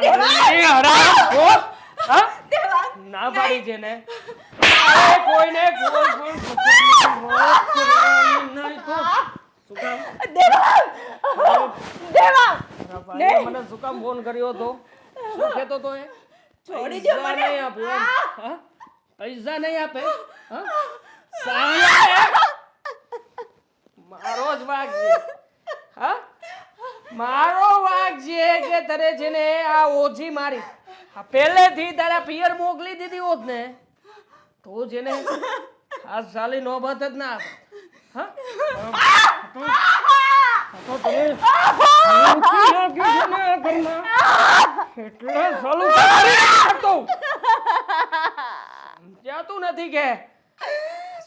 સાલી હરામ હા ના પાડી છે ને કોઈને કોઈ પણ વાત કરવાની નહીં તો શું કામ મને શું કામ ફોન કર્યો હતો શું કહેતો તો એ છોડી દે મને નહીં આપે હા પૈસા નહીં આપે હા સાલા મારો જ વાગ છે હા મારો વાગ છે કે તને છે ને આ ઓછી મારી પહેલેથી તારા પિયર મોકલી દીધી હોત ને તો છે ને આ સાલી નોબત જ ના આપત હા તો તને ઊંચી નાખી છે ને ઘરમાં એટલે સાલું કરી નાખતો સમજાતું નથી કે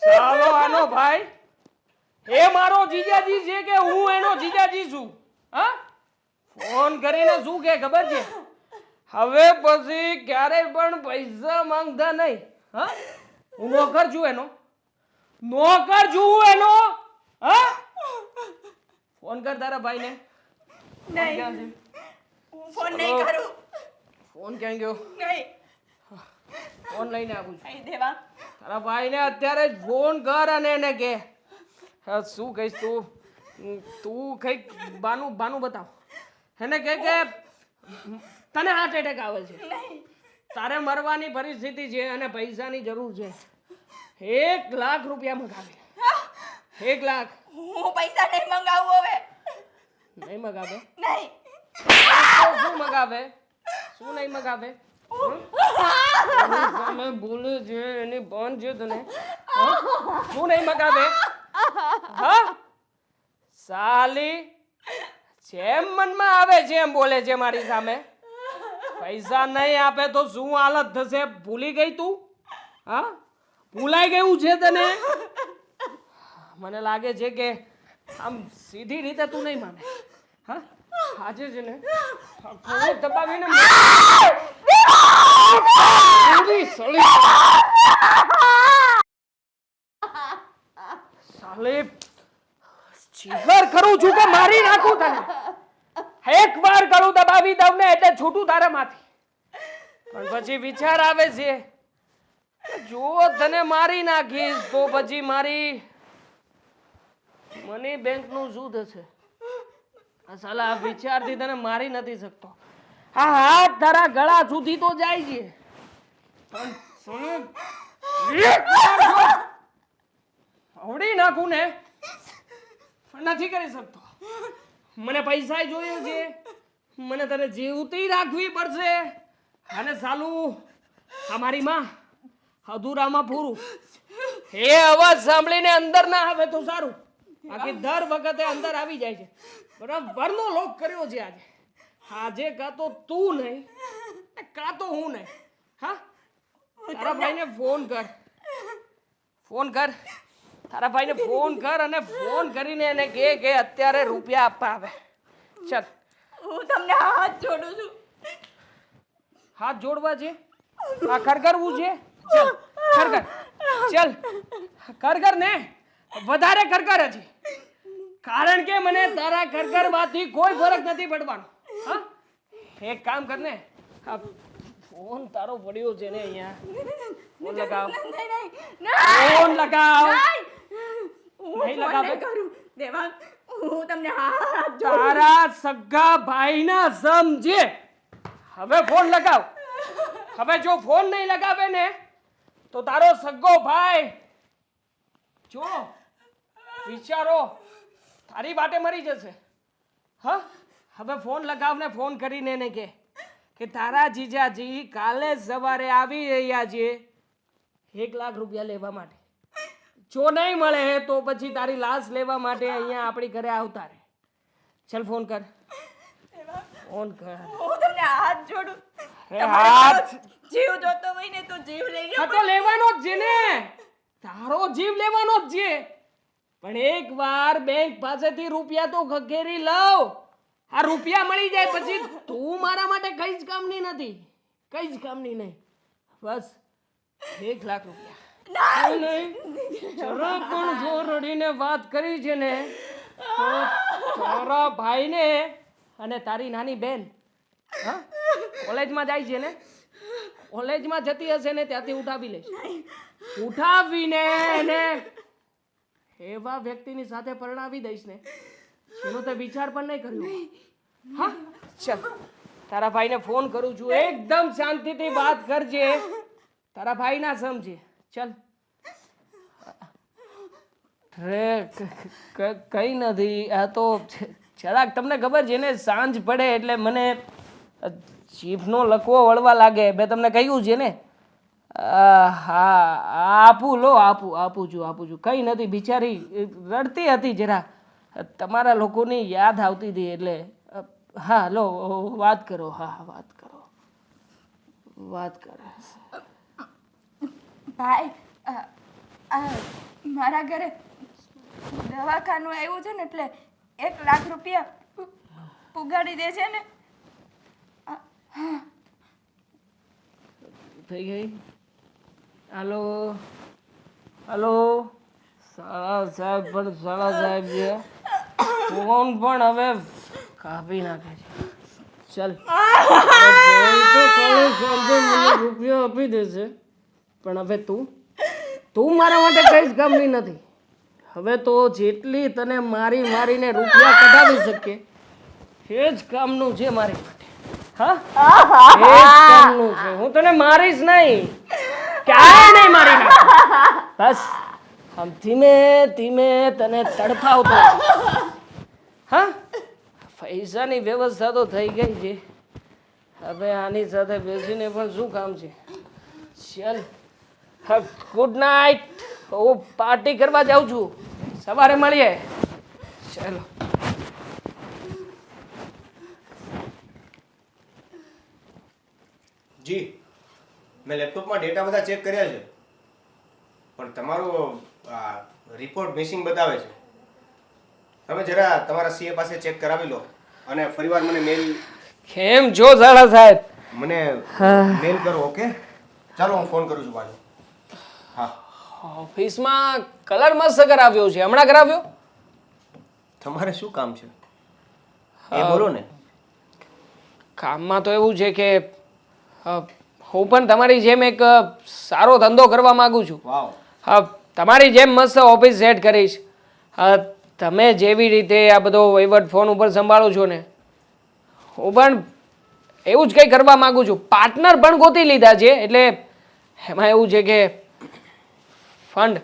સાલો આનો ભાઈ એ મારો જીજાજી છે કે હું એનો જીજાજી છું હા ફોન કરીને શું કે ખબર છે હવે પછી ક્યારેય પણ પૈસા માંગતા નહીં હા હું નોકર છું એનો હા ફોન કર તારા ભાઈને નહીં હું ફોન નહીં કરું ફોન ક્યાં ગયો નહીં ફોન લઈને આવું છું અહીં દેવા તારા ભાઈને અત્યારે જ ફોન કર અને એને કે શું કહીશ તું કઈક બાનું બતાવ એને કે તને હાર્ટ એટેક આવે છે તારે મરવાની પરિસ્થિતિ છે અને પૈસાની જરૂર છે 1 લાખ રૂપિયા મગાવે 1 લાખ હું પૈસા નહીં મંગાવું હવે નહીં મગાવે નહીં શું મગાવે શું નહીં મગાવે તમે બોલે છે એની બંધ છે તને શું નહીં મગાવે હા સાલી જેમ મનમાં આવે છે એમ બોલે છે મારી સામે પૈસા નહીં આપે તો શું હાલત થશે ભૂલી ગઈ તું હા ભૂલાઈ ગયું છે તને મને લાગે છે કે આમ સીધી રીતે તું નહીં માને હા આજે છે ને ખોળે દબાવીને સાલે જીગર કરું છું કે મારી નાખું તને એક વાર કરું દબાવી દઉં ને એટલે છૂટું તારામાંથી પણ પછી વિચાર આવે છે જો તને મારી નાખીશ તો પછી મારી મની બેંક નું શું થશે આ સાલા આ વિચારથી તને મારી નથી શકતો આ હાથ તારા ગળા સુધી તો જાય છે પણ આવડી નાખું ને નથી કરી શકતો મને પૈસા જોઈએ છે મને તને જીવતી રાખવી પડશે અને સાલું અમારી માં અધૂરામાં પૂરું એ અવાજ સાંભળીને અંદર ના આવે તો સારું બાકી દર વખતે અંદર આવી જાય છે બરાબરનો લોક કર્યો છે આજે કાં તો તું નહીં કાં તો હું નહીં હા તારા ભાઈને ફોન કર તારા ભાઈને ફોન કર અને ફોન કરીને એને કે અત્યારે રૂપિયા આપવા આવે ચાલ હું તમને હાથ જોડું છું હાથ જોડવા છે આ કરવું છે ચાલ કર ને વધારે કર હજી કારણ કે મને તારા કરવાથી કોઈ ફરક નથી પડવાનો હા એક કામ કર ને ફોન તારો પડ્યો છે ને અહીંયા ફોન લગાવ ફોન લગાવ નહીં લગાવે કરું દેવા હું તમને હાથ તારા સગા ભાઈના સમજે હવે ફોન લગાવ હવે જો ફોન નહીં લગાવે ને તો તારો સગો ભાઈ જો વિચારો તારી વાટે મરી જશે હા હવે ફોન લગાવ ને ફોન કરીને એને કે તારા જીજાજી કાલે સવારે આવી રહ્યા છે 1 લાખ રૂપિયા લેવા માટે જો નહીં મળે તો પછી તારી લાશ લેવા માટે અહીંયા આપણી ઘરે આવતા રહે ચલ ફોન કર હું તમને હાથ જોડું હાથ જીવ જોતો હોય ને તો જીવ લઈ લો તો લેવાનો જ છે ને તારો જીવ લેવાનો જ છે પણ એક વાર બેંક પાસેથી રૂપિયા તો ખકેરી લવ આ રૂપિયા મળી જાય પછી તું મારા માટે કઈ જ કામની નથી કઈ જ કામની નહીં બસ 1 લાખ રૂપિયા નહીં જરા પણ જો રડીને વાત કરી છે ને તો તારા ભાઈને અને તારી નાની બેન હા કોલેજમાં જાય છે ને? કોલેજમાં જતી હશે ને ત્યાંથી ઉઠાવી લઈશ. ઉઠાવીને એને એવા વ્યક્તિની સાથે પરણાવી દઈશ ને એનો તે વિચાર પણ નહીં કર્યો. હા ચાલ તારા ભાઈને ફોન કરું છું. એકદમ શાંતિથી વાત કરજે. તારા ભાઈ ના સમજે. ચાલ. અરે કઈ નથી. આ તો જરાક તમને ખબર છે ને સાંજ પડે એટલે મને જીભનો લકવો વળવા લાગે. મેં તમને કહ્યું છે ને. હા આપું છું. કઈ નથી. બિચારી રડતી હતી જરા. તમારા લોકોની યાદ આવતી હતી એટલે. હા લો વાત કરો. હા વાત કરો. ભાઈ મારા ઘરે દવાખાનું આવ્યું છે ને એટલે 1 લાખ રૂપિયા પુગાડી દે છે ને. થઈ ગઈ. હાલો સાળા સાહેબ છે. ફોન પણ હવે કાપી નાખે છે. ચાલ મને રૂપિયા આપી દેશે પણ હવે તું મારા માટે કઈ જ કામની નથી. હવે તો જેટલી તને મારીને રૂપિયા કઢાવી શકે એ જ કામનું છે મારી માટે. હા એ જ કામનું છે. હું તને મારીશ નહીં, ક્યાંય નહીં મારી નાખ. બસ આમ ધીમે તને તડપાવતો. હા પૈસાની વ્યવસ્થા તો થઈ ગઈ છે. હવે આની સાથે બેસીને પણ શું કામ છે. ચાલ હા ગુડ નાઇટ. હું પાર્ટી કરવા જાઉં છું. સવારે મળીએ. ચાલો. જી મેં લેપટોપમાં ડેટા બધા ચેક કર્યા છે પણ તમારો રિપોર્ટ મિસિંગ બતાવે છે. તમે જરા તમારા સીએ પાસે ચેક કરાવી લો અને ફરીવાર મને મેલ. કેમ જો સાળા સાહેબ મને મેલ કરો. ઓકે ચાલો હું ફોન કરું છું પાછો. હા ઓફિસમાં કલર મસ્ત કરાવ્યો છે. હમણાં કરાવ્યો? તમારે શું કામ છે એ બોલો ને. કામમાં તો એવું છે કે હું પણ તમારી જેમ એક સારો ધંધો કરવા માંગુ છું. વાવ. હા તમારી જેમ મસ્ત ઓફિસ સેટ કરીશ. તમે જેવી રીતે આ બધો વહીવટ ફોન ઉપર સંભાળો છો ને હું પણ એવું જ કંઈ કરવા માંગુ છું. પાર્ટનર પણ ગોતી લીધા છે. એટલે એમાં એવું છે કે ફંડ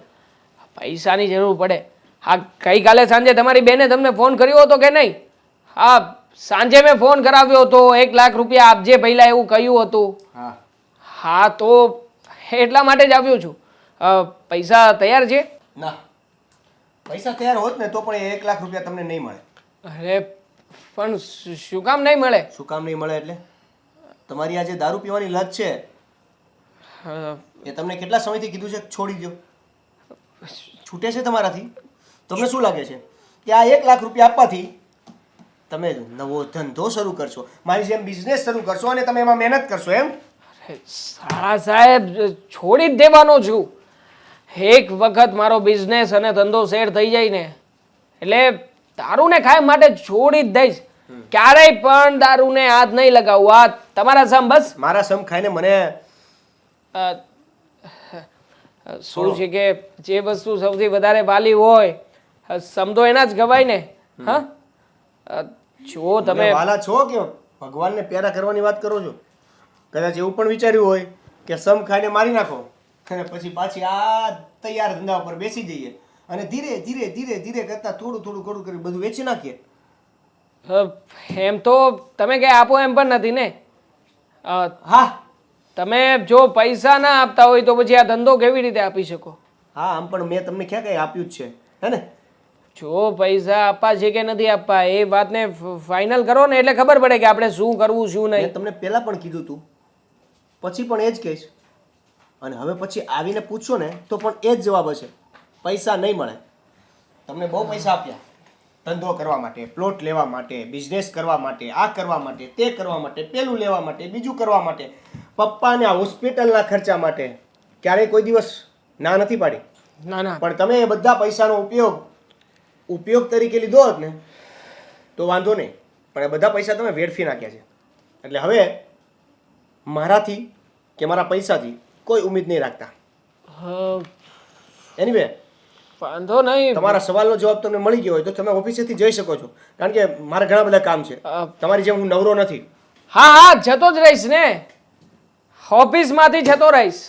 પૈસાની જરૂર પડે. હા ગઈકાલે સાંજે તમારી બેને તમને ફોન કર્યો હતો કે નહીં? હા સાંજે મેં ફોન કરાવ્યો હતો. 1 લાખ રૂપિયા આપજે પહેલા એવું કહ્યું હતું. હા તો એટલા માટે જ આવ્યો છું. પૈસા તૈયાર છે? ના પૈસા તૈયાર હોત ને તો પણ 1 લાખ રૂપિયા તમને નહીં મળે. અરે પણ શું કામ નહીં મળે? શું કામ નહીં મળે એટલે તમારી આ જે દારૂ પીવાની લત છે એ તમને કેટલા સમયથી કીધું છે છોડી દો. છૂટે છે તમારાથી? તમને શું લાગે છે કે આ 1 લાખ રૂપિયા આપવાથી તમે નવો ધંધો શરૂ કરશો, મારી જેમ બિઝનેસ શરૂ કરશો અને તમે એમાં મહેનત કરશો એમ? સાળા સાહેબ છોડી જ દેવાનો છું. એક વખત મારો બિઝનેસ અને ધંધો સેટ થઈ જાય ને એટલે દારૂને ખાય માટે છોડી જ દઈશ. ક્યારેય પણ દારૂને હાથ નહીં લગાવું. આ તમારા સમ બસ. મારા સમ ખાઈને મને શું છે કે જે વસ્તુ સૌથી વધારે વાલી હોય સમ તો એના જ ગવાય ને. હા જો તમે વાલા છો કે ભગવાનને પ્યારા કરવાની વાત કરો છો? કદાચ એવું પણ વિચાર્યું હોય કે સમ ખાઈને મારી નાખો અને પછી પાછી આ તૈયાર ધંધા ઉપર બેસી જઈએ અને ધીરે કરતા થોડું કરી બધું વેચી નાખીએ. એમ તો તમે કઈ આપો એમ પણ નથી ને. હા તમે જો પૈસા ના આપતા હોય તો પછી આ ધંધો કેવી રીતે આપી શકો? હા આમ પણ મેં તમને ક્યાં કઈ આપ્યું જ છે હે ને. જો પૈસા આપવા છે કે નથી આપવા એ વાતને ફાઇનલ કરો ને એટલે ખબર પડે કે આપણે શું કરવું શું મેં નહીં. તમને પહેલા પણ કીધું તું પછી પણ એ જ કહીશ અને હવે પછી આવીને પૂછશો ને તો પણ એ જ જવાબ હશે. પૈસા નહીં મળે. તમને બહુ પૈસા આપ્યા ધંધો કરવા માટે, પ્લોટ લેવા માટે, બિઝનેસ કરવા માટે, આ કરવા માટે, તે કરવા માટે, પેલું લેવા માટે, બીજું કરવા માટે, પપ્પાના હોસ્પિટલના ખર્ચા માટે. ક્યારેય કોઈ દિવસ ના નથી પાડી. ના પણ તમે એ બધા પૈસાનો ઉપયોગ તરીકે લીધો હોત ને તો વાંધો નહીં પણ એ બધા પૈસા તમે વેડફી નાખ્યા છે. એટલે હવે મારાથી કે મારા પૈસાથી કોઈ ઉમ્મીદ નહીં રાખતા. એનીવે, વાંધો નહીં. તમારા સવાલનો જવાબ તમને મળી ગયો હોય તો તમે ઓફિસેથી જઈ શકો છો, કારણ કે મારે ઘણા બધા કામ છે. તમારી જેમ હું નવરો નથી. હા હા, જતો જ રહીશ ને, ઓફિસમાંથી જતો રહીશ.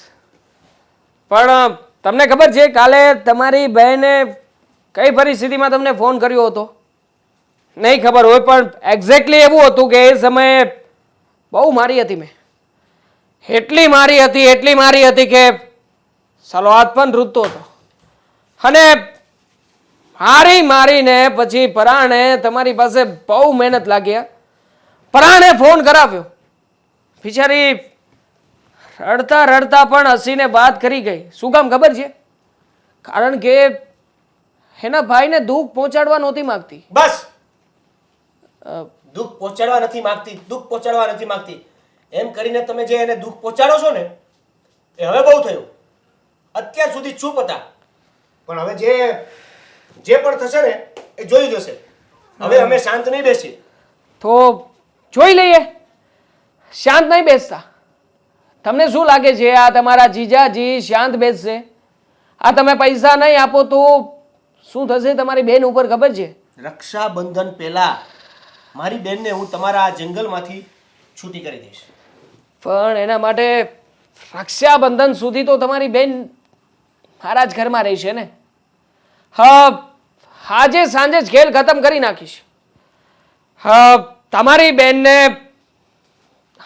પણ તમને ખબર છે કાલે તમારી બહેને કઈ પરિસ્થિતિમાં તમને ફોન કર્યો હતો? નહીં ખબર હોય, પણ એક્ઝેક્ટલી એવું હતું કે એ સમયે બહુ મારી હતી મેં. એટલી મારી હતી કે સાલો હાથ પણ રૂતતો હતો. અને મારીને પછી પરાણે તમારી પાસે બહુ મહેનત લાગી. પરાણે ફોન કરાવ્યો. બિચારી રડતા પણ હસીને વાત કરી ગઈ. શું કામ ખબર છે? કારણ કે એના ભાઈને દુઃખ પહોંચાડવા નહોતી માંગતી. બસ, દુઃખ પહોંચાડવા નથી માંગતી એમ કરીને તમે જે એને દુઃખ પહોંચાડો છો ને, એ હવે બહુ થયું. અત્યાર સુધી ચૂપ હતા, પણ હવે જે પણ થશે ને એ જોઈ જશે. હવે અમે શાંત નહીં બેસી. તો જોઈ લઈએ. શાંત નહીં બેસતા. તમને શું લાગે છે આ તમારા જીજાજી શાંત બેસશે? આ તમે પૈસા નહીં આપો તો શું થશે તમારી બેન ઉપર ખબર છે? રક્ષાબંધન પહેલા મારી બેનને હું તમારા આ જંગલમાંથી છૂટી કરી દઈશ. પણ એના માટે રક્ષાબંધન સુધી તો તમારી બેન મારા જ ઘરમાં રહેશે ને. હા, આજે સાંજે જ ખેલ ખતમ કરી નાખીશ. હા, તમારી બેનને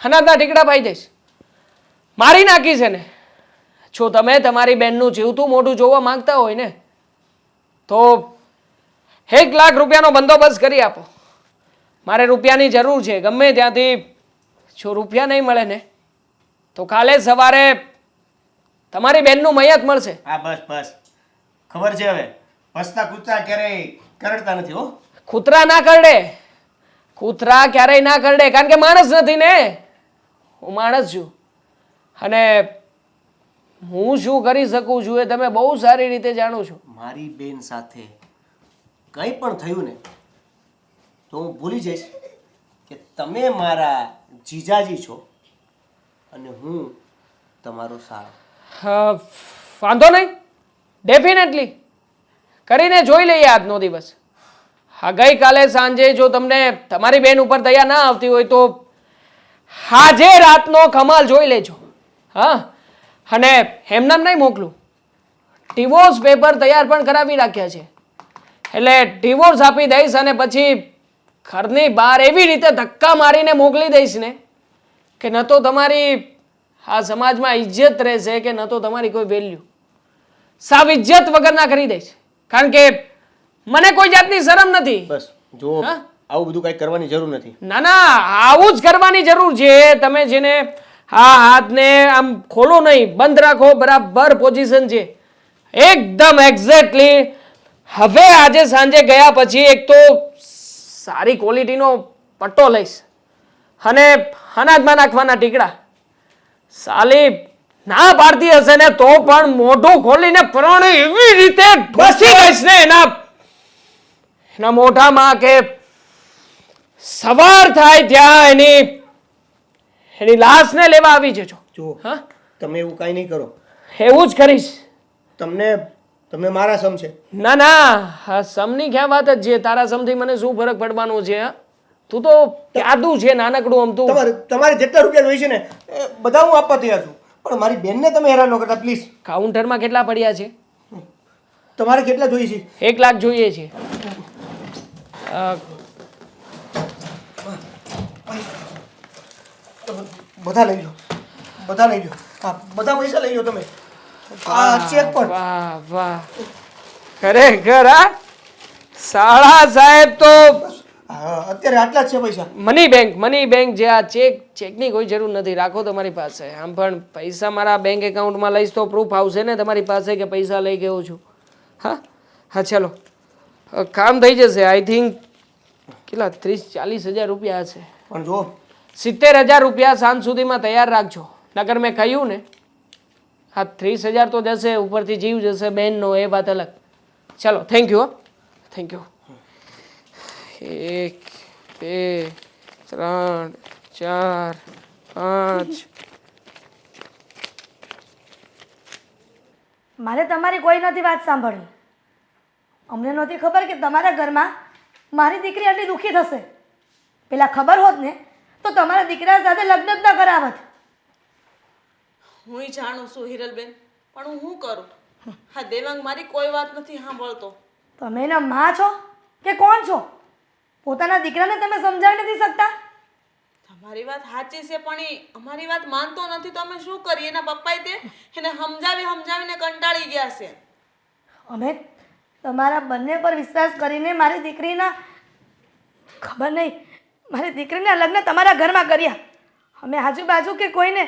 અનાજના ટીકડા પાઈ દઈશ, મારી નાખીશ એને. જો તમે તમારી બેનનું જીવતું મોઢું જોવા માંગતા હોય ને તો 1 લાખ રૂપિયાનો બંદોબસ્ત કરી આપો. મારે રૂપિયાની જરૂર છે ગમે ત્યાંથી. જો રૂપિયા નહીં મળે ને તો કાલે સવારે તમારી બેનનું મયત મળશે. હા, બસ ખબર છે. હવે હસતા કૂતરા ક્યારેય કરડતા નથી. હો, કૂતરા ના કરડે, કૂતરા ક્યારેય ના કરડે, કારણ કે માણસ નથી ને. હું માણસ છું અને હું શું કરી શકું છું એ તમે બહુ સારી રીતે જાણો છો. મારી બેન સાથે કંઈ પણ થયું ને તો હું ભૂલી જઈશ કે તમે મારા જીજાજી છો અને હું તમારો સાળો. વાંધો નહીં, ડેફિનેટલી કરીને જોઈ લઈએ આજનો દિવસ. હા, ગઈકાલે સાંજે જો તમને તમારી બેન ઉપર દયા ના આવતી હોય તો આજે રાતનો કમાલ જોઈ લેજો. હા, અને એમનામ નહીં મોકલું, ડિવોર્સ પેપર તૈયાર પણ કરાવી રાખ્યા છે. એટલે ડિવોર્સ આપી દઈશ અને પછી ઘરની બહાર એવી રીતે ધક્કા મારીને મોકલી દઈશ ને કે ન તો તમારી આ સમાજમાં ઇજ્જત રહેશે કે ન તો તમારી કોઈ વેલ્યુ. સાવ ઇજ્જત વગરના કરી દઈશ, કારણ કે મને કોઈ જાતની શરમ નથી. બસ જો, આવું બધું કઈ કરવાની જરૂર નથી. ના ના, આવું જ કરવાની જરૂર છે. તમે જેને આ હાથને આમ ખોલો નહીં, બંધ રાખો, બરાબર પોઝિશન છે એકદમ એક્ઝેક્ટલી. હવે આજે સાંજે ગયા પછી એક તો સારી ક્વોલિટીનો પટ્ટો લઈશ અને અનાજમાં નાખવાના ટીકડા. સાલી ના પાડતી હશે ને તો પણ મોઢું ખોલીને પ્રાણે એવી રીતે ઢોસી દઈશ ને એના મોઢામાં કે સવાર થાય ત્યાં એની લાશને લેવા આવી જજો. જો, હા, તમે એવું કાંઈ નહીં કરો. એવું જ કરીશ. તમને મારા સમ છે. ના ના, સમની ક્યાં વાત જ છે. તારા સમથી મને શું ફરક પડવાનો છે? તું તો ક્યાદું છે નાનકડું આમ. તમારે જેટલા રૂપિયા જોઈએ છે ને એ બધા હું આપવા તૈયાર છું, પણ મારી બેનને તમે હેરાન ન કરતા પ્લીઝ. કાઉન્ટરમાં કેટલા પડ્યા છે? તમારે કેટલા જોઈએ છે? 1 લાખ જોઈએ છે. બધા લઈ લો. હા, બધા પૈસા લઈ લો તમે. આ ચેક પણ. વાહ વાહ, ખરેખર આ સાળા સાહેબ તો. અત્યારે આટલા જ છે પૈસા. મની બેંક જે આ ચેકની કોઈ જરૂર નથી, રાખો તમારી પાસે. આમ પણ પૈસા મારા બેંક એકાઉન્ટમાં લઈશ તો પ્રૂફ આવશે ને તમારી પાસે કે પૈસા લઈ ગયો છું. હા હા, ચલો કામ થઈ જશે. આઈ થિંક કેટલા 30-40 હજાર રૂપિયા હશે. પણ જો 70,000 રૂપિયા સાંજ સુધીમાં તૈયાર રાખજો, નકર મેં કહ્યું ને. હા, 30,000 તો જશે, ઉપરથી જીવ જશે બેનનો, એ વાત અલગ. ચલો, થેન્ક યુ. Thank you. 1 2 3 4 5 મારે તમારી કોઈ નથી વાત સાંભળવી. અમને નહોતી ખબર કે તમારા ઘરમાં મારી દીકરી આટલી દુઃખી થશે. પેલા ખબર હોત ને તો તમારા દીકરા સાથે લગ્ન જ ન કરાવત. હું જાણું છું હિરલબેન, પણ હું શું કરું? હા, દેવાંગ મારી કોઈ વાત નથી સાંભળતો. તમે એના માં છો કે કોણ છો? પોતાના દીકરાને તમે સમજાવી નથી શકતા? તમારી વાત સાચી છે, પણ એ અમારી વાત માનતો નથી તો અમે શું કરીએ? એના પપ્પાએ તે એને સમજાવીને કંટાળી ગયા છે. અમે તમારા બંને પર વિશ્વાસ કરીને મારી દીકરીના ખબર નહીં મારી દીકરીના લગ્ન તમારા ઘરમાં કર્યા. અમે આજુબાજુ કે કોઈને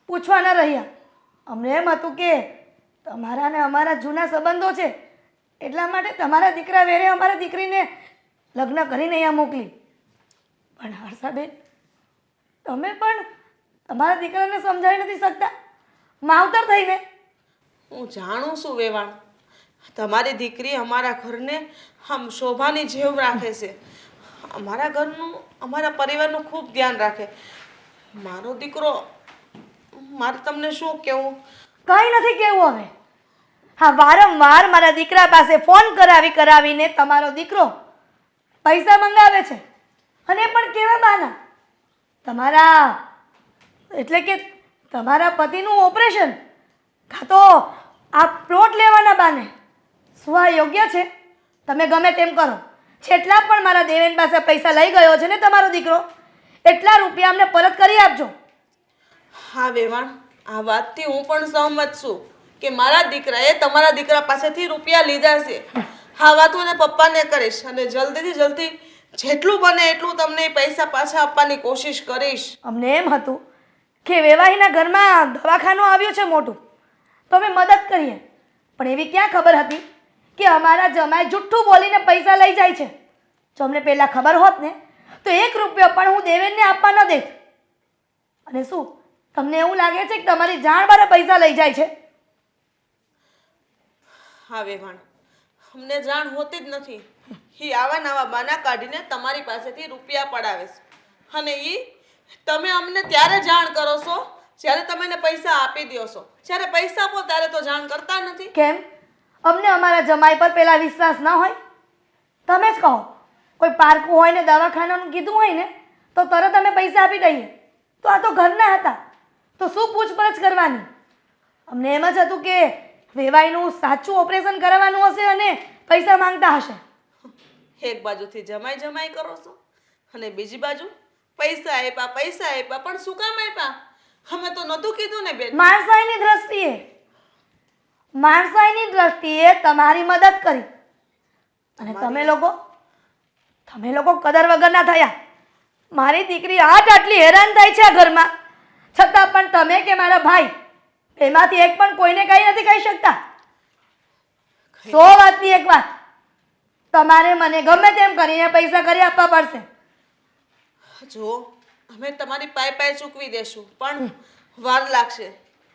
પૂછવા ન રહ્યા. અમને એમ હતું કે તમારા ને અમારા જૂના સંબંધો છે એટલા માટે તમારા દીકરા વેરે અમારા દીકરીને લગ્ન કરીને અહીંયા મોકલી. પણ હર્ષાબેન, તમે પણ તમારા દીકરાને સમજાવી નથી શકતા માવતર થઈને? હું જાણું છું વેવાણ, તમારી દીકરી અમારા ઘરને આમ શોભાની જેવ રાખે છે. અમારા ઘરનું, અમારા પરિવારનું ખૂબ ધ્યાન રાખે. મારો દીકરો, મારે તમને શું કહેવું? કંઈ નથી કહેવું હવે. હા, વારંવાર મારા દીકરા પાસે ફોન કરાવીને તમારો દીકરો પૈસા મંગાવે છે. અને એ પણ કેવા બહાના? તમારા એટલે કે તમારા પતિનું ઓપરેશન, કાં તો આ પ્લોટ લેવાના બાને. શું આ યોગ્ય છે? તમે ગમે તેમ કરો, જેટલા પણ મારા દેવેન પાસે પૈસા લઈ ગયો છે ને તમારો દીકરો, એટલા રૂપિયા અમને પરત કરી આપજો. હા વેવાણ, આ વાતથી હું પણ સહમત છું કે મારા દીકરાએ તમારા દીકરા પાસેથી રૂપિયા લીધા છે. આ વાત હું એના પપ્પાને કરીશ અને જલ્દીથી જલ્દી જેટલું બને એટલું તમને એ પૈસા પાછા આપવાની કોશિશ કરીશ. અમને એમ હતું કે વેવાહીના ઘરમાં દવાખાનું આવ્યું છે મોટું, તો અમે મદદ કરીએ. પણ એવી ક્યાં ખબર હતી કે અમારા જમાઈ જુઠ્ઠું બોલીને પૈસા લઈ જાય છે. જો અમને પહેલાં ખબર હોત ને તો 1 રૂપિયો પણ હું દેવેનને આપવા ન દેત. અને શું તમને એવું લાગે છે કે તમારી જાણ બારે પૈસા લઈ જાય છે? હા વેવાણ, અમને જાણ હોતી જ નથી. એ આવા નવા બાના કાઢીને તમારી પાસેથી રૂપિયા પડાવે છે. અને એ તમે અમને ત્યારે જાણ કરો છો જ્યારે તમે એને પૈસા આપી દો છો. જ્યારે પૈસા આપો ત્યારે તો જાણ કરતા નથી. કેમ? અમને અમારા જમાઈ પર પેલા વિશ્વાસ ન હોય? તમે જ કહો, કોઈ પારકું હોય ને દવાખાનાનું કીધું હોય ને તો તરત અમે પૈસા આપી દઈએ. તો આ તો ઘરના હતા, તો શું પૂછપરછ કરવાની? અમને એમ જ હતું કે વેવાઈનું સાચું ઓપરેશન કરાવવાનું હશે અને પૈસા માંગતા હશે. એક બાજુથી જમાઈ કરો છો અને બીજી બાજુ પૈસા આપ્યા પણ શું કામ આપ્યા? અમે તો નહોતું કીધું ને બેન. માણસાઈની દ્રષ્ટિએ તમારી મદદ કરી અને તમે લોકો કદર વગરના થયા. મારી દીકરી આટલી હેરાન થાય છે આ ઘરમાં, છતાં પણ તમે કે મારા ભાઈ એમાંથી એક પણ કોઈને કંઈ નથી કહી શકતા. 100 વાતની એક વાત, તમારે મને ગમે તેમ કરીને પૈસા કરી આપવા પડશે. જો અમે તમારી પાય ચૂકવી દેશું, પણ વાર લાગશે.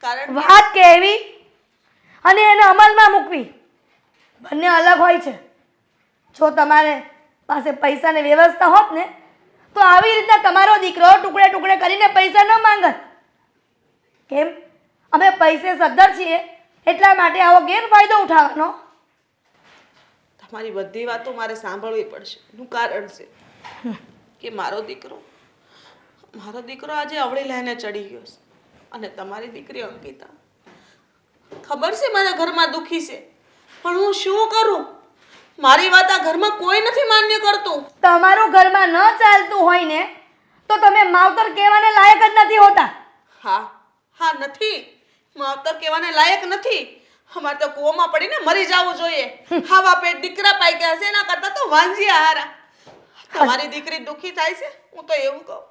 કારણ વાત કહેવી અને એને અમલમાં મૂકવી બંને અલગ હોય છે. જો તમારે પાસે પૈસાની વ્યવસ્થા હોત ને તો આવી રીતના તમારો દીકરો ટુકડે ટુકડે કરીને પૈસા ન માંગત. કેમ? અમે પૈસે સદ્ધર છીએ એટલા માટે આવો ગેરફાયદો ઉઠાવવાનો? તમારી બધી વાતો મારે સાંભળવી પડશે. એનું કારણ છે કે મારો દીકરો આજે અવળી લઈને ચડી ગયો છે અને તમારી દીકરી અંકિતા, ખબર છે મારા ઘરમાં દુખી છે, પણ હું શું કરું? મારી વાત આ ઘરમાં કોઈ નથી માન્ય કરતું. તમારું ઘરમાં ન ચાલતું હોય ને તો તમે માવતર કહેવાને લાયક જ નથી હોતા. હા નથી, માવતર કહેવાને લાયક નથી. અમારે તો કૂવામાં પડીને મરી જવું જોઈએ. હાવા પેટ દીકરા પાઈ ગયા છે, એના કરતા તો વાંજિયા હારા. તમારી દીકરી દુખી થાય છે, હું તો એવું કહું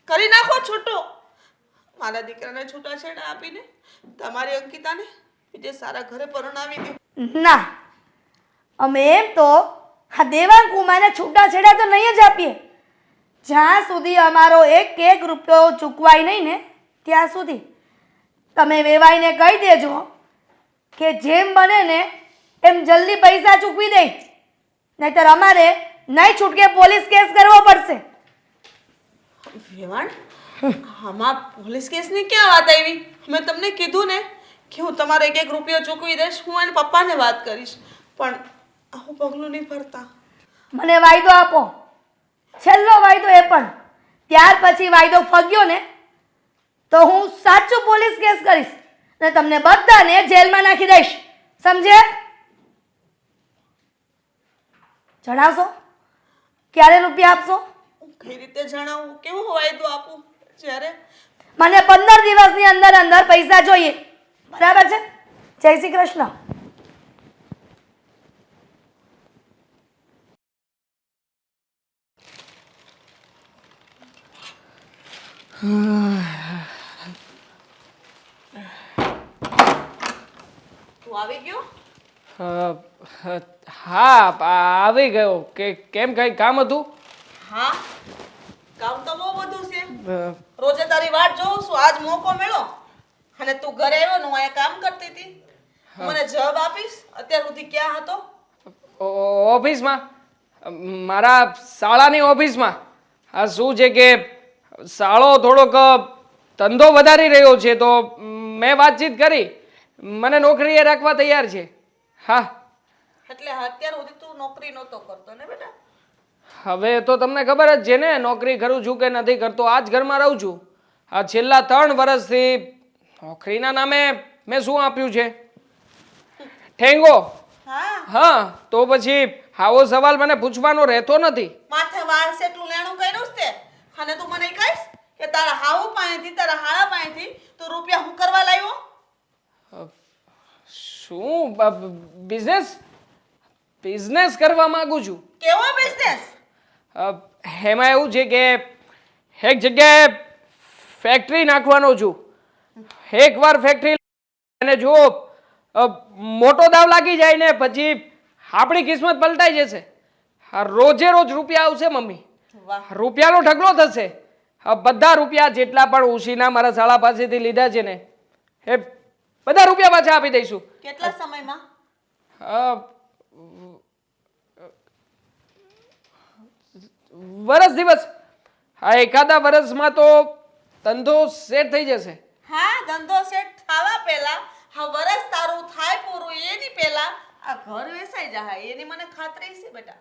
કરી નાખો છૂટો. મારા દીકરાને છૂટાછેડા આપીને તમારી અંકિતાને બીજે સારા ઘરે પરણાવી દો. ના, અમે એમ તો આ દેવાંગ કુમારને છૂટાછેડા તો નહીં જ આપીએ. જ્યાં સુધી અમારો 1 રૂપિયો ચૂકવાય નહીં ને ત્યાં સુધી તમે વેવાઈને કહી દેજો કે જેમ બને ને એમ જલ્દી પૈસા ચૂકવી દે, નહીંતર અમારે નહીં છૂટકે પોલીસ કેસ કરવો પડશે. વેવાણ, આમાં પોલીસ કેસની ક્યાં વાત આવી? મેં તમને કીધું ને કે હું તમારો એક એક રૂપિયો ચૂકવી દઈશ, હું એને પપ્પાને વાત કરીશ, પણ આવું પગલું નહીં ભરતા. મને વાયદો આપો, છેલ્લો વાયદો એ પણ. ત્યાર પછી વાયદો ફગ્યો ને તો હું સાચું પોલીસ કેસ કરીશ અને તમને બધાને જેલમાં નાખી દઈશ. સમજે? જણાવશો ક્યારે રૂપિયા આપશો? હું કઈ રીતે જણાવું, કેવો વાયદો આપું જ્યારે મને 15 દિવસની અંદર અંદર પૈસા જોઈએ. બરાબર છે? જય શ્રી કૃષ્ણ. તું આવી ગયો? હા આવી ગયો. કેમ કઈ કામ હતું? હા, કામ તો બહુ બધું છે. રોજે તારી વાટ જોઉં છું, આજ મોકો મળ્યો અને તું ઘરે આવ્યો ને હું અહીંયા કામ કરતી હતી. મને જવાબ આપીશ અત્યાર સુધી ક્યાં હતો? ઓફિસમાં, મારા શાળાની ઓફિસમાં. આ શું છે કે શાળો થોડોક ધંધો વધારી રહ્યો છે તો મેં વાતચીત કરી, મને નોકરીએ રાખવા તૈયાર છે. હા, એટલે અત્યાર સુધી તું નોકરી નહોતો કરતો ને બેટા? હવે તો તમને ખબર જ છે ને નોકરી કરું છું કે નથી કરતો. આ જ ઘરમાં રહું છું. આ છેલ્લા 3 વર્ષથી નોકરીના નામે મેં શું આપ્યું છે? ઠેંગો. હા, હા, તો પછી આવો સવાલ મને પૂછવાનો રહેતો નથી. માથે વાળ છે એટલું લેણું કર્યું છે તે, અને તું મને કહીશ કે તારા હાવ પાસેથી તારા હાળા પાસેથી તું રૂપિયા હું કરવા લાવ્યો? શું બિઝનેસ કરવા માંગુ છું. કેવો બિઝનેસ? એમાં એવું છે કે એક જગ્યાએ ફેક્ટરી નાખવાનો છું. એકવાર ફેક્ટરી અને જો મોટો દાવ લાગી જાય ને પછી આપણી કિસ્મત પલટાઈ જશે. આ રોજે રોજ રૂપિયા આવશે મમ્મી. વાહ, રૂપિયાનો ઢગલો થશે. બધા રૂપિયા જેટલા પણ ઉશીના મારા શાળા પાસેથી લીધા છે ને એ બધા રૂપિયા પાછા આપી દઈશું. કેટલા સમયમાં? વરસ દિવસ. હા, એકાદા વર્ષમાં તો ધંધો સેટ થઈ જશે. હા, ધંધો સેટ થવા પહેલા, હા વરસ તારું થાય પૂરું એની પહેલા આ ઘર વેચાઈ જાય એની મને ખાતરી છે બેટા.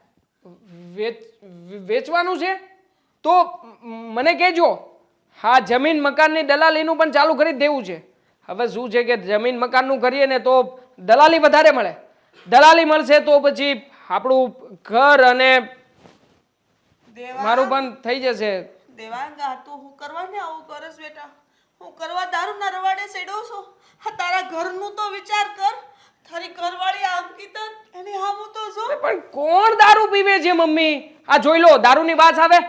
વેચવાનું છે તો મને કહેજો. હા, જમીન મકાનની દલાલીનું પણ ચાલુ કરી જ દેવું છે. હવે શું છે કે જમીન મકાનનું કરીએ ને તો દલાલી વધારે મળે. દલાલી મળશે તો પછી આપણું ઘર અને મારું પણ થઈ જશે. દેવાંગા, તું હું કરવા ને આવું કરસ બેટા? હું કરવા દારૂના રવાડે ચડ્યો છું? હા, તારા ઘરનું તો વિચાર કર. તારી ઘરવાળી અંકિતા એની હામું તો જો. પણ કોણ દારૂ પીવે છે મમ્મી? આ જોઈ લો, દારૂની વાત આવે.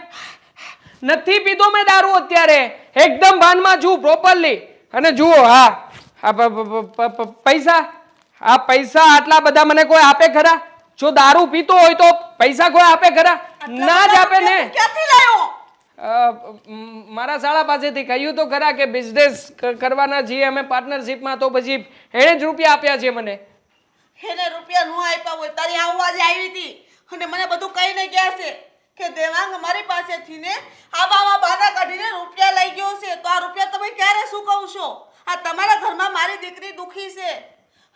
નથી પીતો મેં દારૂ અત્યારે. એકદમ ભાનમાં છું પ્રોપરલી. અને જુઓ, પૈસા, આ પૈસા આટલા બધા મને કોઈ આપે ખરા? જો દારૂ પીતો હોય તો પૈસા કોઈ આપે ખરા? ના જ આપે ને. ક્યાંથી લાવ્યો? મારા શાળા પાસેથી કહ્યું તો ખરા કે બિઝનેસ કરવાના છીએ અમે પાર્ટનરશિપમાં, તો પછી એણે જ રૂપિયા આપ્યા છે મને. એને રૂપિયા ન આપ્યા હોય તારી આવાજ આવી હતી અને મને બધું કહીને ગયા છે કે દેવાંગ મારી પાસેથી ને આવા બહાના કાઢીને રૂપિયા લઈ ગયો છે. તો આ રૂપિયા તમે ક્યારે ચૂકવશો? આ તમારા ઘરમાં મારી દીકરી દુખી છે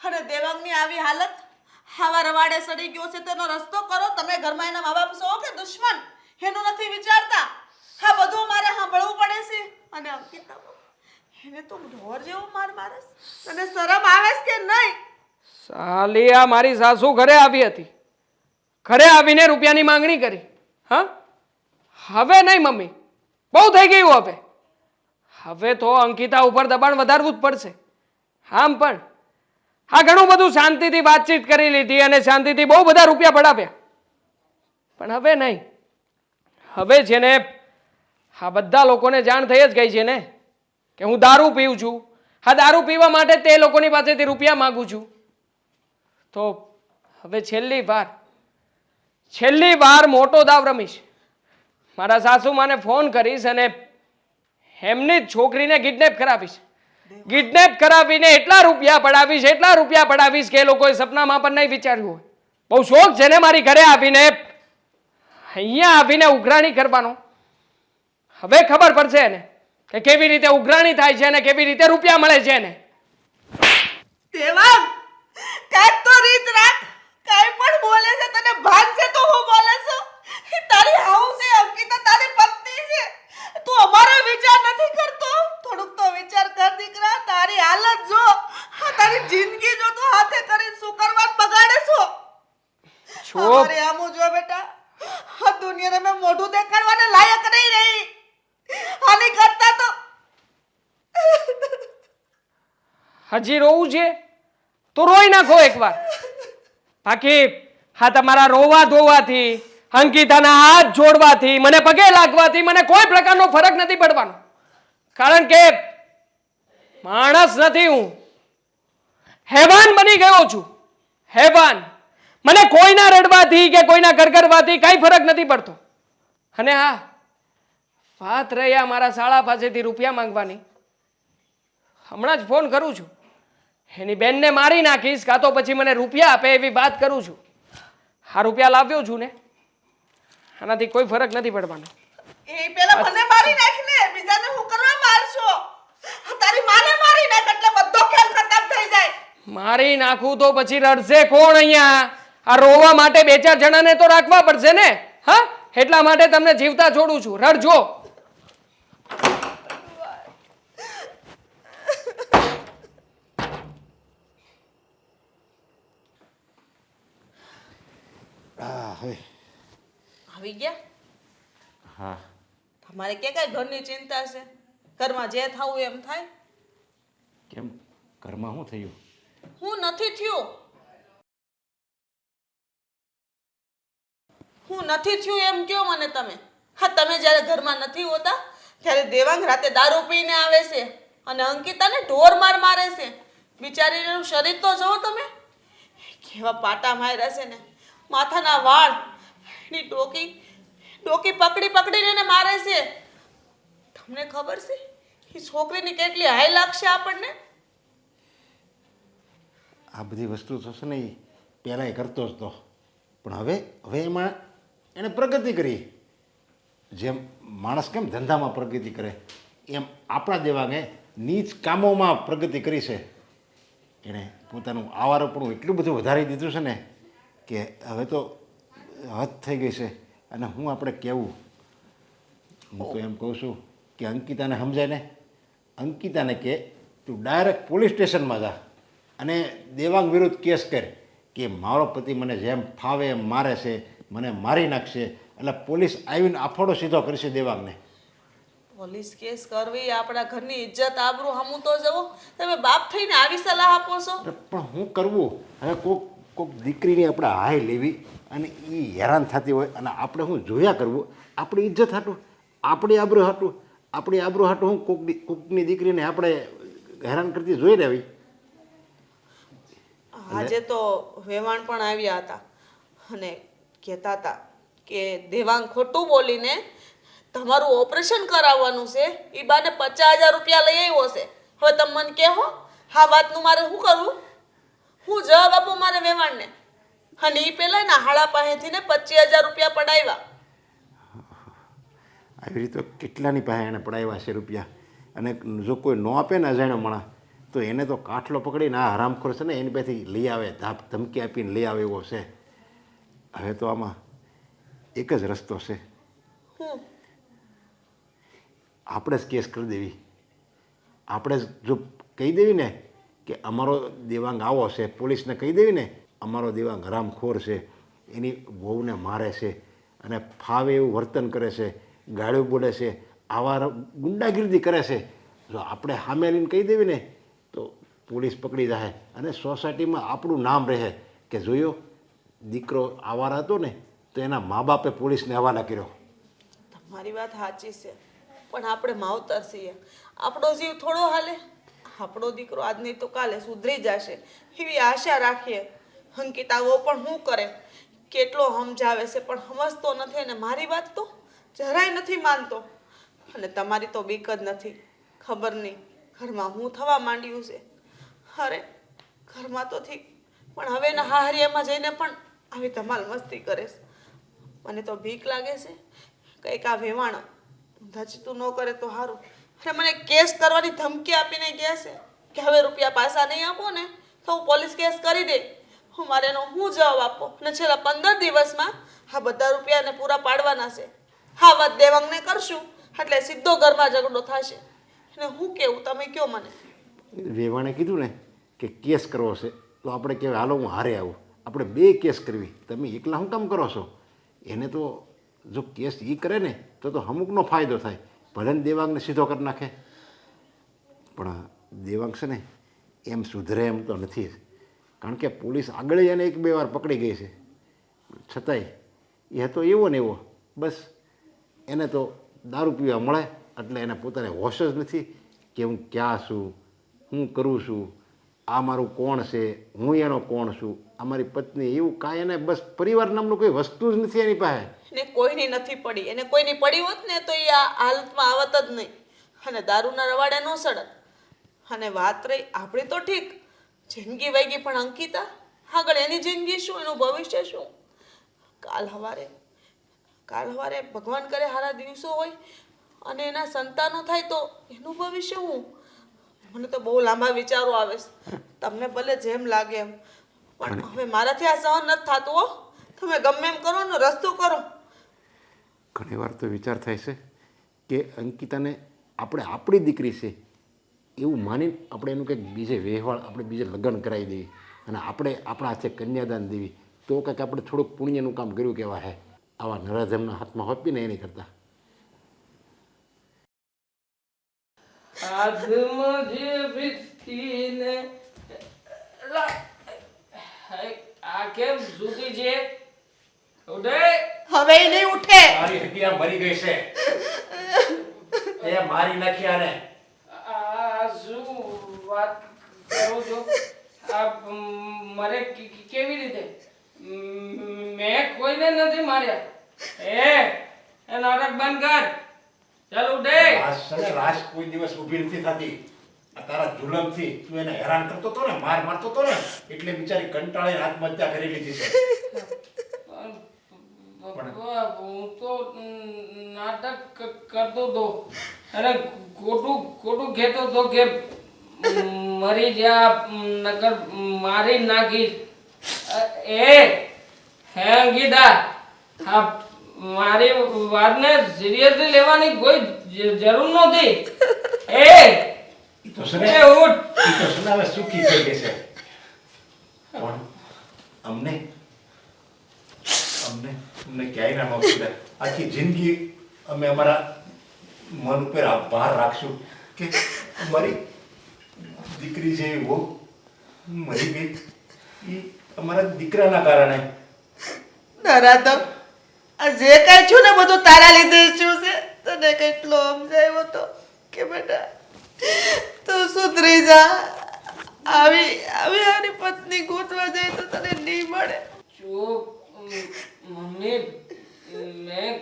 અને દેવાંગની આવી હાલત, આવા રવાડે સડી ગયો છે, તેનો રસ્તો કરો. તમે ઘરમાં એના મા બાપ છો કે દુશ્મન એનું નથી વિચારતા. હા, બધું મારે સાંભળવું પડે છે. અને અંકિતા એને તો ઢોર જેવું મારે. તને શરમ આવે છે કે નહીં? સાલી, આ મારી સાસુ ઘરે આવી હતી. ઘરે આવીને રૂપિયાની માંગણી કરી. હા, હવે નહીં મમ્મી, બહુ થઈ ગયું. હવે તો અંકિતા ઉપર દબાણ વધારવું જ પડશે. આમ પણ હા, ઘણું બધું શાંતિથી વાતચીત કરી લીધી અને શાંતિથી બહુ બધા રૂપિયા પડાવ્યા, પણ હવે નહીં. હવે છે ને આ બધા લોકોને જાણ થઈ જ ગઈ છે ને કે હું દારૂ પીઉં છું. આ દારૂ પીવા માટે તે લોકોની પાસેથી રૂપિયા માંગુ છું. તો હવે છેલ્લી વાર મોટો દાવ રમીશ. મારા સાસુમાને ફોન કરીશ અને એમની જ છોકરીને કિડનેપ કરાવીશ. કિડનેપ કરાવીને એટલા રૂપિયા પડાવીશ કે એ લોકોએ સપનામાં પણ નહીં વિચાર્યું હોય. બહુ શોખ છે ને મારી ઘરે આવીને અહીંયા આવીને ઉઘરાણી કરવાનો. હવે ખબર પડશે ને કે કેવી રીતે ઉઘરાણી થાય છે અને કેવી રીતે રૂપિયા મળે છે ને. દેવાંગ કાંઈક તો રીત રાખ. કાંઈ પણ બોલે છે તને ભાન છે તો હું બોલે છું. એ તારી હાઉ છે, અંકિતા તારી પત્ની છે. તું અમારો વિચાર નથી કરતો. થોડુંક તો વિચાર કર દીકરા. તારી હાલત જો, તારી જિંદગી જો તું હાથે કરીને શું કરવાનું બગાડે છો. ચૂપ. અમારે આમું જો બેટા, આ દુનિયાને મેં મોઢું દેખાડવાને લાયક નહીં રહી. આની કરતા તો હજી રોવું છે તો રોઈ નાખો એકવાર. બાકી હા, તમારા રોવા ધોવાથી, અંકિતાના હાથ જોડવાથી, મને પગે લાગવાથી મને કોઈ પ્રકારનો ફરક નથી પડવાનો. કારણ કે માણસ નથી હું, હેવાન બની ગયો છું. હેવાન. મને કોઈના રડવાથી કે કોઈના ગરગરવાથી કાંઈ ફરક નથી પડતો. અને હા, વાત રહી આ મારા શાળા પાસેથી રૂપિયા માંગવાની, હમણાં જ ફોન કરું છું. એની બેનને મારી નાખીશ કાં તો પછી મને રૂપિયા આપે એવી વાત કરું છું. આ રૂપિયા લાવ્યો છું ને, આનાથી કોઈ ફરક નથી પડવાનો. એ પેલા મને મારી નાખને, બીજાને હું કરવા મારશો? તારી માને મારી નાખ એટલે બધો ખેલ ખતમ થઈ જાય. મારી નાખું તો પછી રડશે કોણ અહીંયા? આ રોવા માટે બે ચાર જણાને તો રાખવા પડશે ને. હા, એટલા માટે તમને જીવતા છોડું છું. રડજો. આવી ગયા? હા. તમારે કે કઈ ઘરની ચિંતા છે? ઘરમાં જે થાવું એમ થાય. કેમ ઘરમાં શું થયું? હું નથી થયું. હું નથી થયું એમ કયો મને તમે. હા, તમે જ્યારે ઘરમાં નથી હોતા ત્યારે દેવાંગ રાતે દારૂ પીને આવે છે અને અંકિતાને ઢોર માર મારે છે. બિચારીનું શરીર તો જુઓ તમે, કેવા પાટા માર્યા છે ને. માથાના વાળ, એની ડોકી પકડી પકડીને એને મારે છે. તમને ખબર છે એ છોકરીની કેટલી હાઈ લાગશે આપણને? આ બધી વસ્તુ તો છે ને એ પહેલાં એ કરતો જ તો, પણ હવે એમાં એણે પ્રગતિ કરી. જેમ માણસ કેમ ધંધામાં પ્રગતિ કરે એમ આપણા દેવાંગે નીચ કામોમાં પ્રગતિ કરી છે. એણે પોતાનું આવારોપણું એટલું બધું વધારી દીધું છે ને કે હવે તો હદ થઈ ગઈ છે. અને હું આપણે કહેવું, હું તો એમ કહું છું કે અંકિતાને સમજાય ને, અંકિતાને કે તું ડાયરેક્ટ પોલીસ સ્ટેશનમાં જા અને દેવાંગ વિરુદ્ધ કેસ કર કે મારો પતિ મને જેમ ફાવે એમ મારે છે, મને મારી નાખશે. એટલે પોલીસ આવીને આફડો સીધો કરશે દેવાંગને. પોલીસ કેસ કરવી, આપણા ઘરની ઇજ્જત આબરૂ હમું તો જવો. તમે બાપ થઈને આવી સલાહ આપો છો? પણ હું કરવું? હવે કોક દીકરીની આપણે હાય લેવી અને એ હેરાન થતી હોય અને આપણે હું જોયા કરવું. આપણી ઇજ્જત હાટું, આપણી આબરૂ હાટું, આપણી આબરૂ હાટું હું કોકની દીકરીને આપણે હેરાન કરતી જોઈ રહેવી. આજે તો વેવાણ પણ આવ્યા હતા અને કહેતા હતા કે દેવાંગ ખોટું બોલીને તમારું ઓપરેશન કરાવવાનું છે. એ બાને 50,000 રૂપિયા લઈ આવ્યો છે. હવે તમે મને કહો, આ વાતનું મારે શું કરવું? હું જવાબ આપું મારે વેવાણને? અને એ પેલા એના હાડા પાસેથી ને 25,000 રૂપિયા પડાવ્યા. આવી રીતે કેટલાની પાસે એણે પડાવ્યા છે રૂપિયા. અને જો કોઈ ન આપે ને અજાણ્યો માણસ તો એને તો કાઠલો પકડીને આ હરામખોર છે ને એની પાસેથી લઈ આવે, ધમકી આપીને લઈ આવે એવો છે. હવે તો આમાં એક જ રસ્તો છે, આપણે જ કેસ કરી દેવી. આપણે જો કહી દેવી ને કે અમારો દેવાંગ આવો છે, પોલીસને કહી દેવી ને અમારો દેવાંગ હરામખોર છે, એની વહુને મારે છે અને ફાવે એવું વર્તન કરે છે, ગાળ્યું બોલે છે, આવા ગુંડાગીરી કરે છે. જો આપણે સામે લઈને કહી દેવી ને તો પોલીસ પકડી જાય અને સોસાયટીમાં આપણું નામ રહે કે જોયો દીકરો આવારા હતો ને તો એના મા બાપે પોલીસને હવાલા કર્યો. તમારી વાત સાચી છે, પણ આપણે માવતર છીએ. આપણો જીવ થોડો હાલે? આપણો દીકરો આજ નહીં તો કાલે સુધરી જશે એવી આશા રાખીએ. અંકિતાઓ પણ શું કરે, કેટલો સમજાવે છે પણ સમજતો નથી. અને મારી વાત તો જરાય નથી માનતો. અને તમારી તો બીક જ નથી. ખબર નહીં ઘરમાં હું થવા માંડ્યું છે. અરે ઘરમાં તો ઠીક, પણ હવે એના હાહરિયામાં જઈને પણ આવી ધમાલ મસ્તી કરે છે. મને તો બીક લાગે છે કંઈક આ વેવાણ ધચતું ન કરે તો સારું. અરે મને કેસ કરવાની ધમકી આપીને ગયા છે કે હવે રૂપિયા પાછા નહીં આપો ને તો હું પોલીસ કેસ કરી દે. હું મારે એનો હું જવાબ આપો? અને છેલ્લા 15 દિવસમાં આ બધા રૂપિયાને પૂરા પાડવાના છે. હા, વાત દેવાંગને કરશું એટલે સીધો ઘરમાં ઝઘડો થશે. અને હું કેવું તમે કયો મને. વેવાણે કીધું ને કે કેસ કરવો છે તો આપણે કહેવાય હાલો હું હારે આવું. આપણે 2 કેસ કરવી. તમે એકલા શું કામ કરો છો? એને તો જો કેસ એ કરે ને તો અમુકનો ફાયદો થાય. ભલે ને દેવાંગને સીધો કરી નાખે, પણ દેવાંગ છે ને એમ સુધરે એમ તો નથી. કારણ કે પોલીસ આગળ એને 1-2 વાર પકડી ગઈ છે, છતાંય એ તો એવો ને એવો. બસ એને તો દારૂ પીવા મળે એટલે એને પોતાને હોશ જ નથી કે હું ક્યાં છું, હું કરું છું, આ મારું કોણ છે, હું એનો કોણ છું, આ મારી પત્ની, એવું કાંઈ એને બસ પરિવાર નામનું કોઈ વસ્તુ જ નથી એની પાસે. એને કોઈની નથી પડી. એને કોઈની પડી હોત ને તો એ આ હાલતમાં આવત જ નહીં અને દારૂના રવાડે ન સડત. અને વાત રહી આપણી તો ઠીક, જિંદગી વહી પણ અંકિતા આગળ એની જિંદગી શું, એનું ભવિષ્ય શું? કાલ સવારે ભગવાન કરે સારા દિવસો હોય અને એના સંતાનો થાય તો એનું ભવિષ્ય શું? મને તો બહુ લાંબા વિચારો આવે છે. તમને ભલે જેમ લાગે એમ, પણ હવે મારાથી આ સહન નથી થતું હો. તમે ગમે એમ કરો ને રસ્તો કરો. ઘણી વાર તો વિચાર થાય છે કે અંકિતાને આપણે આપણી દીકરી છે એવું માનીને આપણે એનું કંઈક બીજે વ્યવહાર, આપણે બીજે લગ્ન કરાવી દઈએ અને આપણે આપણા હાથે કન્યાદાન દેવી તો કંઈક આપણે થોડુંક પુણ્યનું કામ કર્યું કહેવા હે. આવા નરાધમના હાથમાં હોપીને એની કરતાં હાથમાં જે વીજળીને આ કેમ સૂતી છે? ઉડે હવે ઈ નહીં ઉઠે. મારી હત્યા મરી ગઈ છે, એ મારી નાખી આને. આ શું વાત કરો છો? આ મરે કેવી રીતે? મેં કોઈને નથી માર્યા. એ નાટક બંધ કર. ચાલ ઉડે. રાસ કોઈ દિવસ ઊભી નથી થતી. આ તારા જુલમથી તું એને હેરાન કરતો હતો ને, માર મારતો હતો ને, એટલે બિચારી કંટાળીને આત્મહત્યા કરી લીધી છે. હું તો નાટક કરતો હતો અને ખોટું કહેતો હતો કે મરી જા નકર મારી નાખીશ. હે અંકિતા, હા, મારી વાતને સિરિયસલી લેવાની કોઈ જરૂર નહોતી. તો સને હવે સુખી થઈ ગઈ છે. પણ અમને ક્યાંય ના મળશે. આખી જિંદગી અમે અમારા મન ઉપર ભાર રાખશું કે અમારી દીકરી જે વહુ મરી ગઈ એ અમારા દીકરાના કારણે. નરાધમ, આ જે કાંઈ છું ને બધું તારા લીધે છું છે. તને કેટલો સમજાવ્યો હતો કે બેટા તું સુધરી જા. આવી આની પત્ની ગોતવા જાય તો તને નહીં મળે. જો મમ્મી, મેં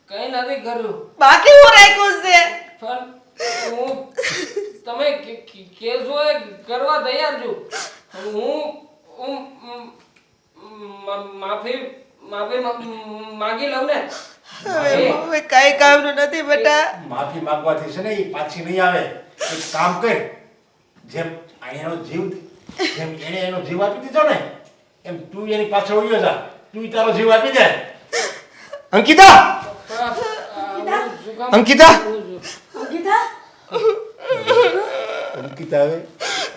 કઈ નથી કર્યું. બાકી હું રાખ્યું છે. પણ હું તમે કેસો એ કરવા તૈયાર છું. હું માફી માગી લઉં ને. હવે કાંઈ કામનું નથી બેટા. માફી માંગવાથી છે ને એ પાછી નહીં આવે. એક કામ કર, જેમ એનો જીવ આપી દીધો ને એમ તું એની પાછળ ઉયો જા. તું તારો જીવ આપી દે. અંકિતા! અંકિતા! અંકિતા હવે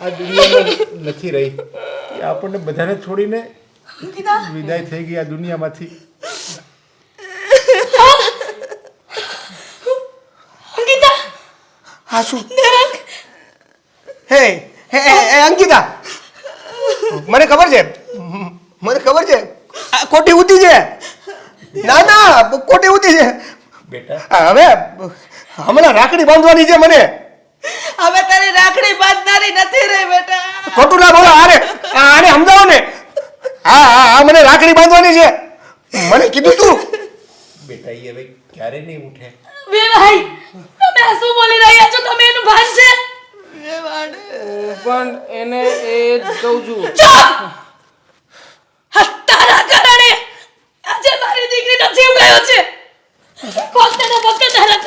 આ દુનિયામાં નથી રહી. એ આપણને બધાને છોડીને વિદાય થઈ ગઈ આ દુનિયામાંથી. હા શું? હે અંકિતા, મને ખબર છે આ ખોટી ઉતી છે. ના ખોટી ઉતી છે બેટા. હવે હમણાં રાખડી બાંધવાની છે મને. હવે તારી રાખડી બાંધનારી નથી રહી બેટા. ખોટું ના બોલો. આને સમજાવો ને. હા મને રાખડી બાંધવાની છે. મને કીધું તું બેટા. એ હવે ક્યારે નહીં ઉઠે. વેવાઈ, તમે આ શું બોલી રહ્યા છો? તમે એનું ભાન છે? પણ એને એ જ કહું છું. તારા કારણે આજે મારી દીકરીનો જીવ ગયો છે. ફક્ત ને ફક્ત તારા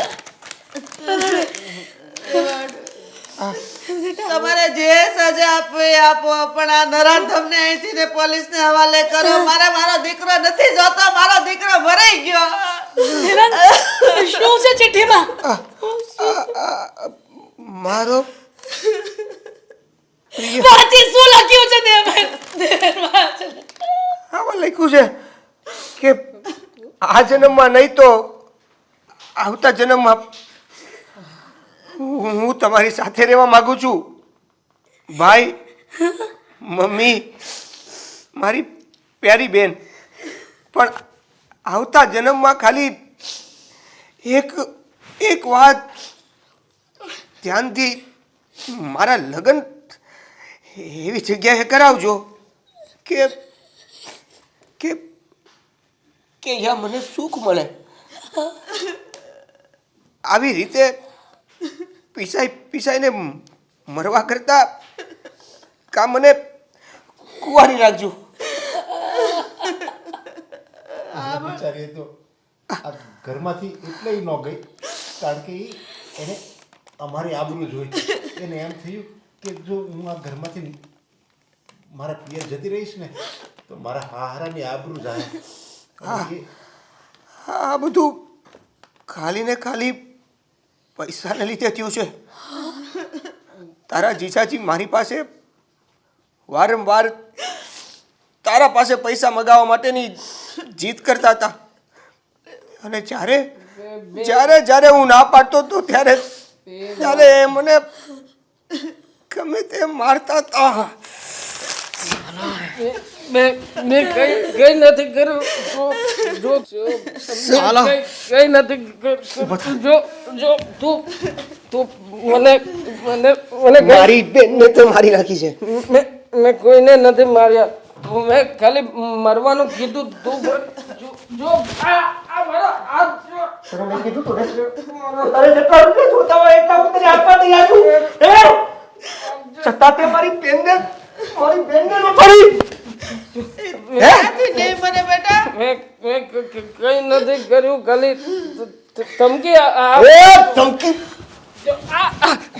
તમારે જે સજા આપવી એ આપો, પણ આ નરાધમને અહીંથી ને પોલીસને હવાલે કરો. મારો દીકરો નથી જોતો, મારો દીકરો મરી ગયો. શું છે ચિઠ્ઠીમાં? મારો વાંચી શું લખ્યું છે દેવેન? આમાં લખ્યું છે કે આ જન્મમાં નહીં તો આવતા જન્મમાં હું તમારી સાથે રહેવા માંગુ છું. ભાઈ, મમ્મી, મારી પ્યારી બેન, પણ આવતા જન્મમાં ખાલી એક વાત ધ્યાનથી મારા લગ્ન એવી જગ્યાએ કરાવજો કે કે કે અહીંયા મને સુખ મળે. આવી રીતે પીસાઈને મરવા કરતા કા મને કુંવારી રાખજો. બિચારી તો આ ઘરમાંથી એટલે ન ગઈ કારણ કે એને અમારી આબરૂ જોઈ. એને એમ થયું કે જો હું આ ઘરમાંથી મારા પિયર જતી રહીશ ને તો મારા હારાની આબરૂ જાય. આ બધું ખાલી ને ખાલી પૈસાને લીધે થયું છે. તારા જીજાજી મારી પાસે વારંવાર તારા પાસે પૈસા મગાવવા માટેની જીદ કરતા હતા અને જ્યારે હું ના પાડતો હતો ત્યારે એ મને ગમે તે મારતા હતા. મેં કઈ નથી કર્યું. જો કઈ નથી કર્યું. જો તું મને મારી બેનને તો મારી નાખી છે. મેં કોઈને નથી માર્યા. મેં ખાલી મરવાનું કીધું. તું જો આ મારો હાથ જો. મેં કીધું તું તારે જેટલા રૂપિયા જોતા હોય એટલા હું તને આપવા તૈયાર છું. છતાં તે મારી બેનને ન છોડી. ક્યાંથી ગઈ મને બેટા? મેં કઈ નથી કર્યું. ખાલી ધમકી ધમકી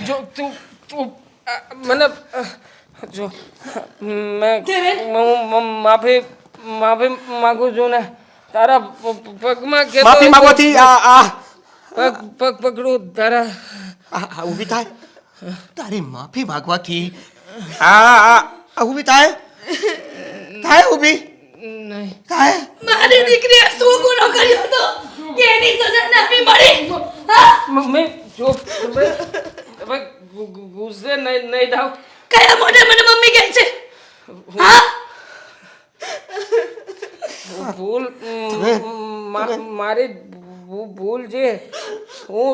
જો તું મને જો હું માફી માંગુ છું ને તારા પગમાં કે માફી માંગવાથી પગ પકડું તારા. ઊભી થાય. તારી માફી માંગવાથી ઊભી થાય ઊભી નહીં. થાય. મારી દીકરીએ શું ગુનો કર્યો હતો કે એની સજા નાખવી મળી? હા? મમ્મી જો હવે ગુસ્સે નહીં થાવ. કયા મોઢે મને મમ્મી કહે છે? હા? ભૂલ મારી ભૂલ છે. હું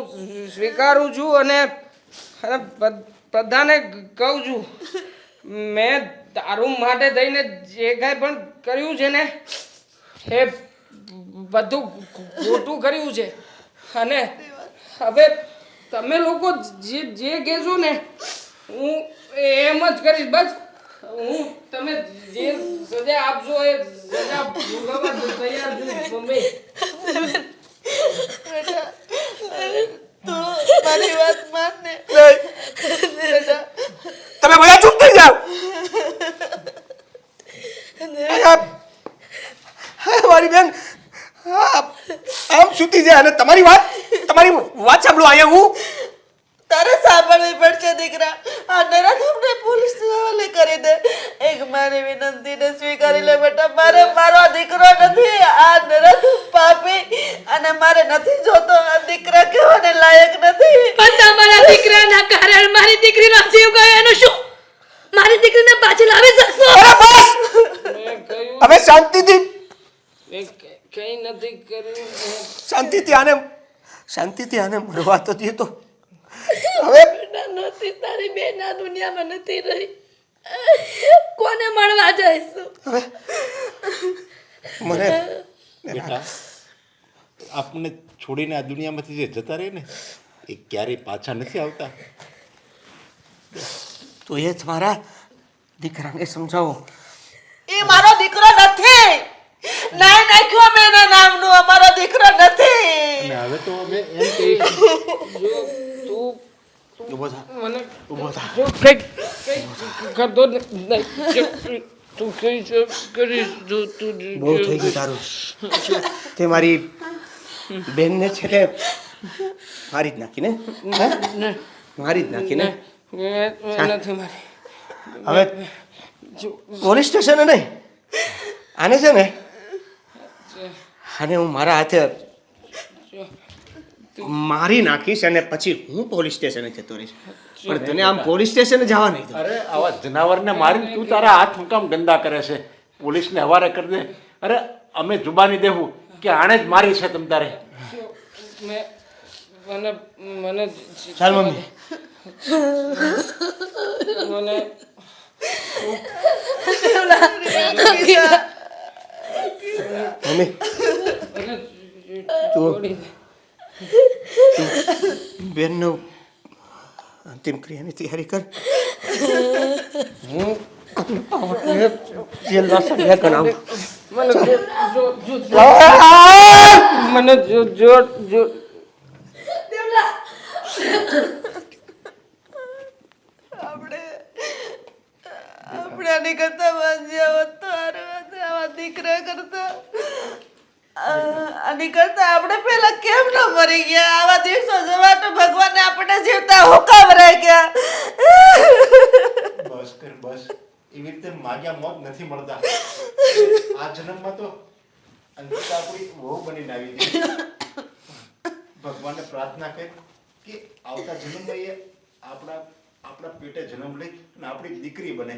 સ્વીકારું છું અને બધાને કહું છું. મેં દારૂ માટે થઈને જે કાંઈ પણ કર્યું છે ને એ બધું ખોટું કર્યું છે અને હવે તમે લોકો જે કહેશો ને હું એમ જ કરીશ. બસ હું તમે જે સજા આપશો એ સજા ભોગવવા તૈયાર છું મમ્મી. તું મારી વાત માન ને. તમે બધા ચૂપ થઈ જાઓ. મારી બેન આમ સૂતી જાય અને તમારી વાત સાંભળો. અહીંયા હું તારે સાંભળવી પડશે દીકરા. આ નરાધમને પોલીસને હવાલે કરી દે. એક મારી વિનંતીને સ્વીકારી લે બેટા. મારો દીકરો નથી. આ નરાધમ પાપી અને મારે નથી જોતો. આ દીકરા કહેવાને લાયક નથી. પણ તમારા દીકરાના કારણે મારી દીકરીનો જીવ ગયો એનું શું? મારી દીકરીને પાછી લાવી શકશો? મેં કહ્યું હવે શાંતિથી મેં કંઈ નથી કર્યું. શાંતિથી આને મરવા તો દે તો. હવે નથી તારી બેન આ દુનિયામાં નથી રહી. કોને મળવા જઈશું? મને બેટા આપણને છોડીને આ દુનિયામાંથી જે જતા રહે ને એ ક્યારેય પાછા નથી આવતા. તો એ તમારા દીકરાને સમજાવો. એ મારો દીકરો નથી. નાય નાખ્યો મેં એના નામનું. અમારો દીકરો નથી. અને હવે તો અમે એમ કહીશું જો તું ઊભો થા મને ઊભો થા જો કંઈક કરતો નહીં તું કઈ કરીશ જો તું બહુ થઈ ગયું તારું તે મારી બેનને છે ને મારી જ નાખીને હે? મારી જ નાખીને નથી મારી હવે પોલીસ સ્ટેશને નહીં આને છે ને આને હું મારા હાથે મારી નાખીશ અને પછી હું પોલીસ સ્ટેશને જતો રહીશ પણ તને આમ પોલીસ સ્ટેશને જવા નહીં દઉં. અરે આવા જનાવરને મારીને તું તારા હાથ હું કામ ગંદા કરે છે પોલીસને હવારે કરી દે અરે અમે જુબાની દેવું કે આણે જ મારી છે તમ તારે મને મને ચાલ મમ્મી મને મમ્મી તું બેનનો અંતિમ ક્રિયાની તૈયારી કર હું જેલના સળિયા કરાવું મને જો જો જો આપણે આની કરતા વાંચ્યા હોત તો સારું હતું. આવા દીકરા કરતા આની કરતા આપણે પેલા કેમ ન મરી ગયા? આવા દિવસો જવા તો ભગવાને આપણને જીવતા હુકામ રાખ્યા. બસ કર બસ એવી રીતે માગ્યા મોત નથી મળતા આ જન્મમાં તો અંકિતા આપણી વહુ બનીને આવી ગઈ ભગવાનને પ્રાર્થના કર કે આવતા જન્મમાં એ આપણા પેટે જન્મ લઈ અને આપણી દીકરી બને